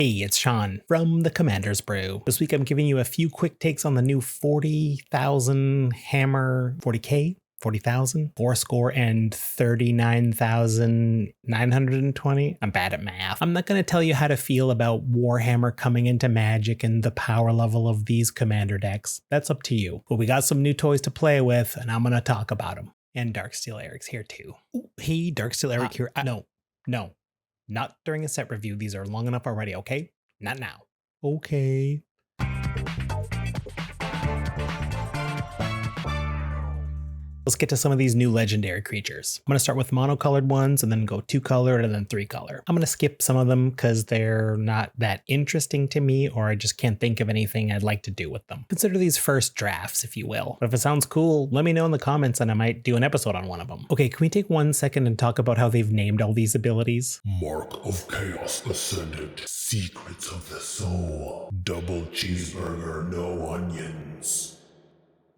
Hey, it's Sean from the Commander's Brew. This week I'm giving you a few quick takes on the new 40,000 Hammer 40k, 40,000, 39,920. I'm bad at math. I'm not going to tell you how to feel about Warhammer coming into Magic and the power level of these Commander decks. That's up to you. But we got some new toys to play with, and I'm going to talk about them. And Darksteel Eric's here too. Ooh, hey, Darksteel Eric here. No. Not during a set review. These are long enough already, okay? Not now. Okay. Let's get to some of these new legendary creatures. I'm going to start with monocolored ones and then go 2-colored and then 3-color. I'm going to skip some of them because they're not that interesting to me, or I just can't think of anything I'd like to do with them. Consider these first drafts, if you will. But if it sounds cool, let me know in the comments and I might do an episode on one of them. Okay, can we take 1 second and talk about how they've named all these abilities? Mark of Chaos Ascendant. Secrets of the Soul. Double cheeseburger, no onions.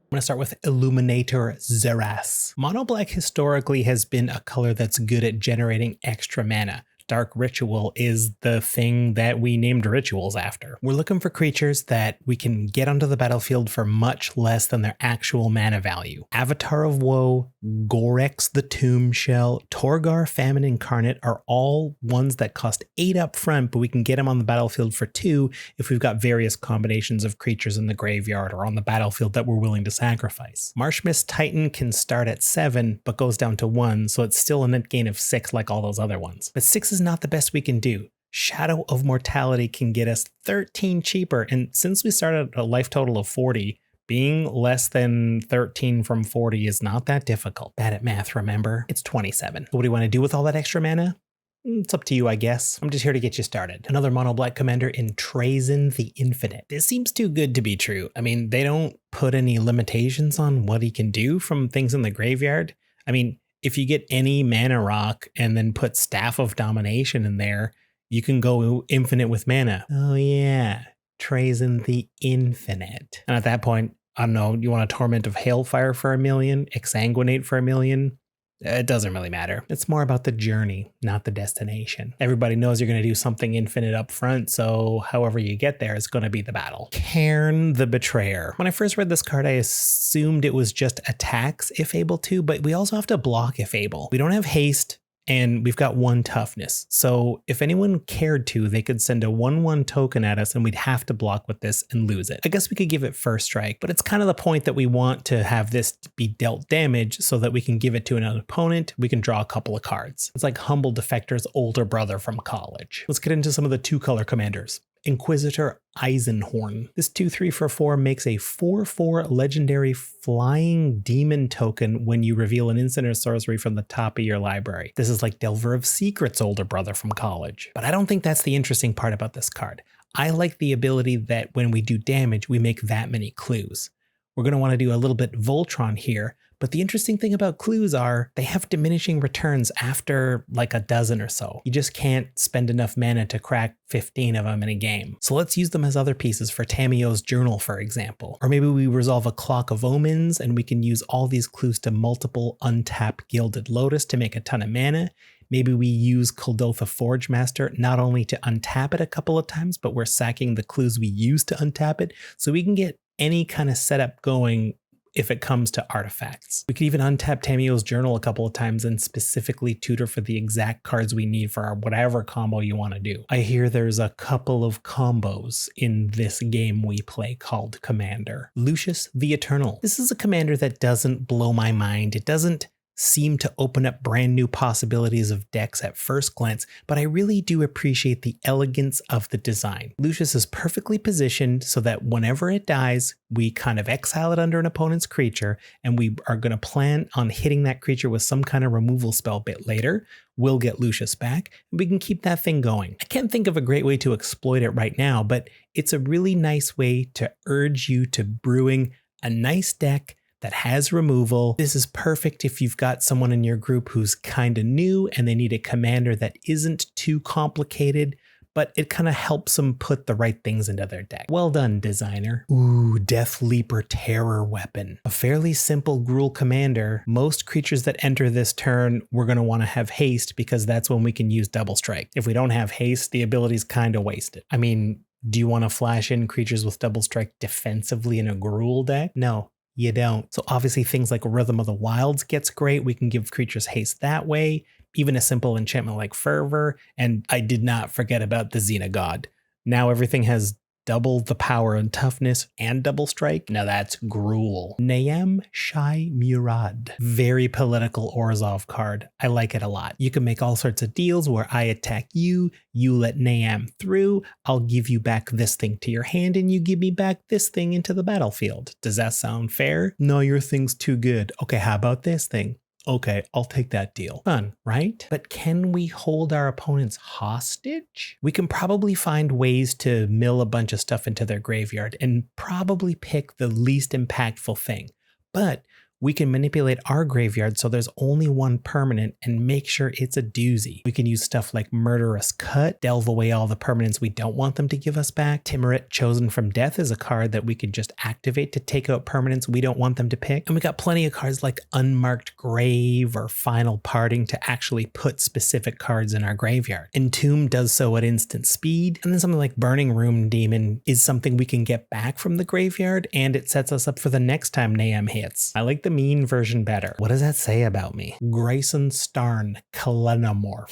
I'm going to start with Illuminator Szeras. Mono black historically has been a color that's good at generating extra mana. Dark Ritual is the thing that we named rituals after. We're looking for creatures that we can get onto the battlefield for much less than their actual mana value. Avatar of Woe, Gorex the Tomb Shell, Torgar Famine Incarnate are all ones that cost 8 up front, but we can get them on the battlefield for 2 if we've got various combinations of creatures in the graveyard or on the battlefield that we're willing to sacrifice. Marshmist Titan can start at 7, but goes down to 1, so it's still a net gain of 6 like all those other ones. But 6 is not the best we can do. Shadow of Mortality can get us 13 cheaper, and since we started at a life total of 40, being less than 13 from 40 is not that difficult. Bad at math, remember? It's 27. So what do you want to do with all that extra mana? It's up to you, I guess. I'm just here to get you started. Another mono black commander in Trazyn the Infinite. This seems too good to be true. I mean, they don't put any limitations on what he can do from things in the graveyard. I mean, if you get any mana rock and then put Staff of Domination in there, you can go infinite with mana. Oh yeah, Trazyn the Infinite. And at that point, I don't know, you want a Torment of Hailfire for 1 million, Exsanguinate for 1 million? It doesn't really matter. It's more about the journey, not the destination. Everybody knows you're going to do something infinite up front, so however you get there is going to be the battle. Kharn the Betrayer. When I first read this card, I assumed it was just attacks if able to, but we also have to block if able. We don't have haste, and we've got 1 toughness. So if anyone cared to, they could send a 1/1 token at us and we'd have to block with this and lose it. I guess we could give it first strike, but it's kind of the point that we want to have this be dealt damage so that we can give it to an opponent. We can draw a couple of cards. It's like Humble Defector's older brother from college. Let's get into some of the 2-color commanders. Inquisitor Eisenhorn. This 2/3 for 4 makes a 4/4 legendary flying demon token when you reveal an instant or sorcery from the top of your library. This is like Delver of Secret's older brother from college. But I don't think that's the interesting part about this card. I like the ability that when we do damage, we make that many clues. We're going to want to do a little bit Voltron here, but the interesting thing about clues are they have diminishing returns after like a dozen or so. You just can't spend enough mana to crack 15 of them in a game. So let's use them as other pieces for Tamiyo's Journal, for example. Or maybe we resolve a Clock of Omens and we can use all these clues to multiple untap Gilded Lotus to make a ton of mana. Maybe we use Kuldotha Forge Master not only to untap it a couple of times, but we're sacking the clues we use to untap it so we can get any kind of setup going if it comes to artifacts. We could even untap Tamiyo's Journal a couple of times and specifically tutor for the exact cards we need for our whatever combo you want to do. I hear there's a couple of combos in this game we play called Commander. Lucius the Eternal. This is a commander that doesn't blow my mind. It doesn't seem to open up brand new possibilities of decks at first glance, but I really do appreciate the elegance of the design. Lucius is perfectly positioned so that whenever it dies, we kind of exile it under an opponent's creature, and we are going to plan on hitting that creature with some kind of removal spell a bit later. We'll get Lucius back, and we can keep that thing going. I can't think of a great way to exploit it right now, but it's a really nice way to urge you to brewing a nice deck that has removal. This is perfect if you've got someone in your group who's kind of new and they need a commander that isn't too complicated, but it kind of helps them put the right things into their deck. Well done, designer. Ooh, Deathleaper Terror Weapon. A fairly simple Gruul commander. Most creatures that enter this turn, we're going to want to have haste because that's when we can use double strike. If we don't have haste, the ability's kind of wasted. I mean, do you want to flash in creatures with double strike defensively in a Gruul deck? No. You don't. So obviously things like Rhythm of the Wilds gets great. We can give creatures haste that way. Even a simple enchantment like Fervor. And I did not forget about the Xenagod. Now everything has double the power and toughness and double strike. Now that's Gruul. Neyam, Shai, Murad. Very political Orzhov card. I like it a lot. You can make all sorts of deals where I attack you, you let Neyam through, I'll give you back this thing to your hand, and you give me back this thing into the battlefield. Does that sound fair? No, your thing's too good. Okay, how about this thing? Okay, I'll take that deal. Fun, right? But can we hold our opponents hostage? We can probably find ways to mill a bunch of stuff into their graveyard and probably pick the least impactful thing. But we can manipulate our graveyard so there's only one permanent and make sure it's a doozy. We can use stuff like Murderous Cut, delve away all the permanents we don't want them to give us back. Timurit, Chosen from Death, is a card that we could just activate to take out permanents we don't want them to pick. And we got plenty of cards like Unmarked Grave or Final Parting to actually put specific cards in our graveyard. Entomb does so at instant speed. And then something like Burning Room Demon is something we can get back from the graveyard, and it sets us up for the next time Neyam hits. I like the mean version better. What does that say about me? Grayson, Starn, Kellermore.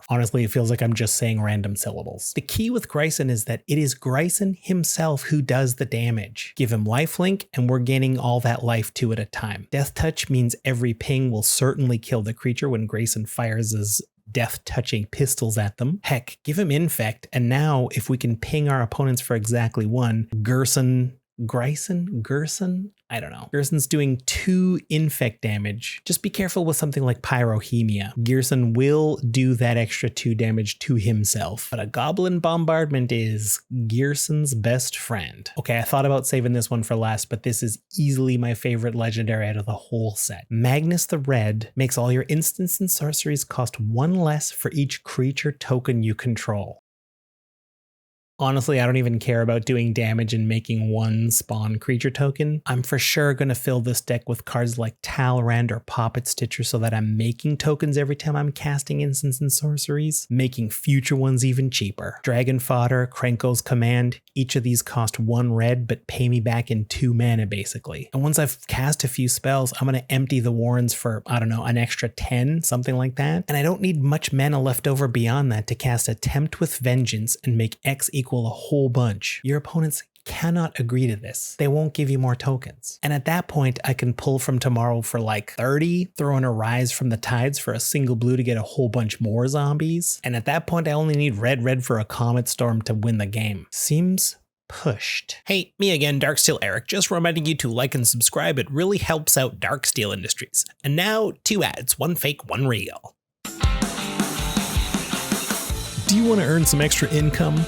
Honestly, it feels like I'm just saying random syllables. The key with Grayson is that it is Grayson himself who does the damage. Give him lifelink and we're gaining all that life 2 at a time. Death Touch means every ping will certainly kill the creature when Grayson fires his death-touching pistols at them. Heck, give him Infect, and now if we can ping our opponents for exactly one, Gerson? I don't know. Gerson's doing 2 infect damage. Just be careful with something like Pyrohemia. Gerson will do that extra 2 damage to himself. But a Goblin Bombardment is Gerson's best friend. Okay, I thought about saving this one for last, but this is easily my favorite legendary out of the whole set. Magnus the Red makes all your instants and sorceries cost 1 less for each creature token you control. Honestly, I don't even care about doing damage and making 1 spawn creature token. I'm for sure going to fill this deck with cards like Talrand or Poppet Stitcher so that I'm making tokens every time I'm casting instants and sorceries, making future ones even cheaper. Dragon Fodder, Krenko's Command, each of these cost 1 red but pay me back in 2 mana basically. And once I've cast a few spells, I'm going to empty the Warrens for, I don't know, an extra 10, something like that. And I don't need much mana left over beyond that to cast Attempt with Vengeance and make X equal a whole bunch. Your opponents cannot agree to this. They won't give you more tokens. And at that point, I can pull from Tomorrow for like 30, throw in a Rise from the Tides for a single blue to get a whole bunch more zombies. And at that point, I only need red for a Comet Storm to win the game. Seems pushed. Hey, me again, Darksteel Eric, just reminding you to like and subscribe. It really helps out Darksteel Industries. And now, 2 ads, 1 fake, 1 real. Do you want to earn some extra income?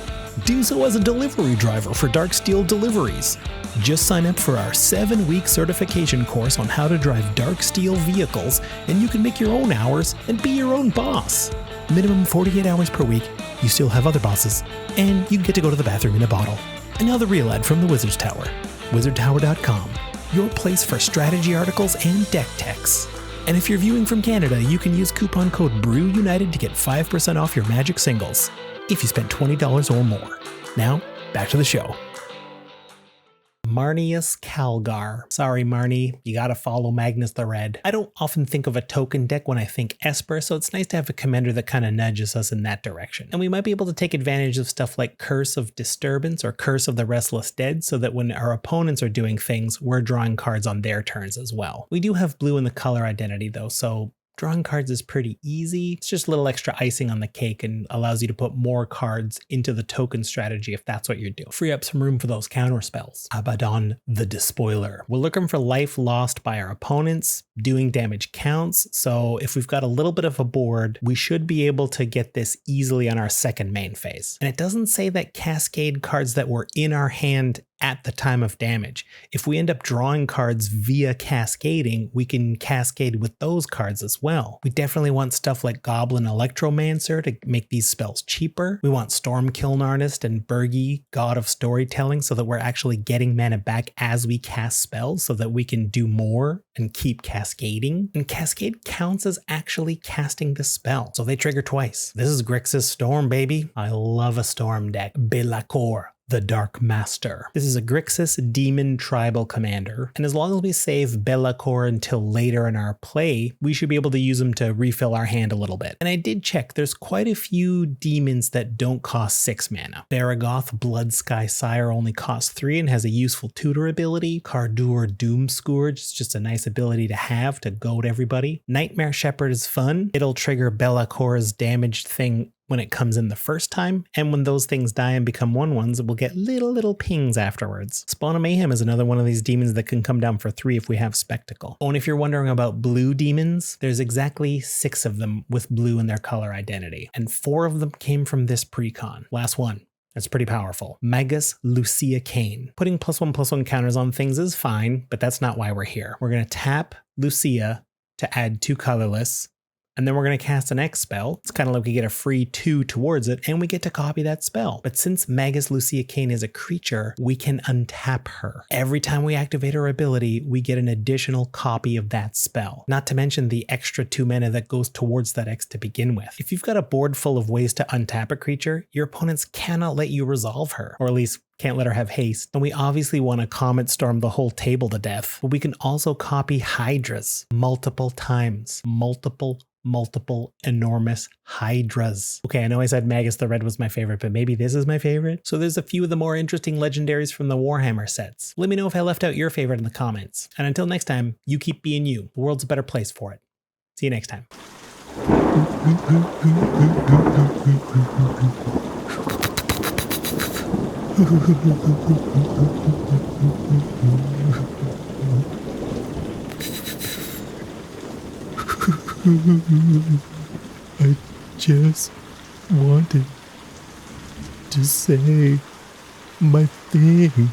Do so as a delivery driver for Darksteel Deliveries. Just sign up for our 7-week certification course on how to drive Darksteel vehicles, and you can make your own hours and be your own boss. Minimum 48 hours per week, you still have other bosses, and you get to go to the bathroom in a bottle. And now the real ad from the Wizard's Tower. WizardTower.com, your place for strategy articles and deck techs. And if you're viewing from Canada, you can use coupon code BREWUNITED to get 5% off your Magic singles if you spend $20 or more. Now, back to the show. Marneus Calgar. Sorry, Marnie, you gotta follow Magnus the Red. I don't often think of a token deck when I think Esper, so it's nice to have a commander that kind of nudges us in that direction. And we might be able to take advantage of stuff like Curse of Disturbance or Curse of the Restless Dead so that when our opponents are doing things, we're drawing cards on their turns as well. We do have blue in the color identity though, so drawing cards is pretty easy. It's just a little extra icing on the cake and allows you to put more cards into the token strategy if that's what you're doing. Free up some room for those counter spells. Abbadon the Despoiler. We're looking for life lost by our opponents. Doing damage counts, so if we've got a little bit of a board, we should be able to get this easily on our second main phase. And it doesn't say that Cascade cards that were in our hand at the time of damage. If we end up drawing cards via cascading, we can cascade with those cards as well. We definitely want stuff like Goblin Electromancer to make these spells cheaper. We want Stormkiln Artist and Bergi, God of Storytelling, so that we're actually getting mana back as we cast spells so that we can do more and keep cascading. And Cascade counts as actually casting the spell, so they trigger twice. This is Grixis Storm, baby. I love a Storm deck. Belacor, the Dark Master. This is a Grixis Demon Tribal Commander, and as long as we save Belacor until later in our play, we should be able to use him to refill our hand a little bit. And I did check, there's quite a few demons that don't cost 6 mana. Baragoth Bloodsky Sire only costs 3 and has a useful tutor ability. Kardur Doomscourge is just a nice ability to have to goad everybody. Nightmare Shepherd is fun. It'll trigger Bellacor's damaged thing when it comes in the first time, and when those things die and become 1/1s, we'll get little pings afterwards. Spawn of Mayhem is another one of these demons that can come down for 3 if we have Spectacle. Oh, and if you're wondering about blue demons, there's exactly 6 of them with blue in their color identity, and 4 of them came from this precon. Last one. That's pretty powerful. Magus Lucea Kane. Putting +1/+1 counters on things is fine, but that's not why we're here. We're going to tap Lucea to add 2 colorless, and then we're going to cast an X spell. It's kind of like we get a free 2 towards it, and we get to copy that spell. But since Magus Lucea Kane is a creature, we can untap her. Every time we activate her ability, we get an additional copy of that spell. Not to mention the extra 2 mana that goes towards that X to begin with. If you've got a board full of ways to untap a creature, your opponents cannot let you resolve her, or at least can't let her have haste. And we obviously want to Comet Storm the whole table to death, but we can also copy Hydras multiple times. Multiple enormous Hydras. Okay, I know I said Magus the Red was my favorite, but maybe this is my favorite. So there's a few of the more interesting legendaries from the Warhammer sets. Let me know if I left out your favorite in the comments. And until next time, you keep being you. The world's a better place for it. See you next time. I just wanted to say my thing.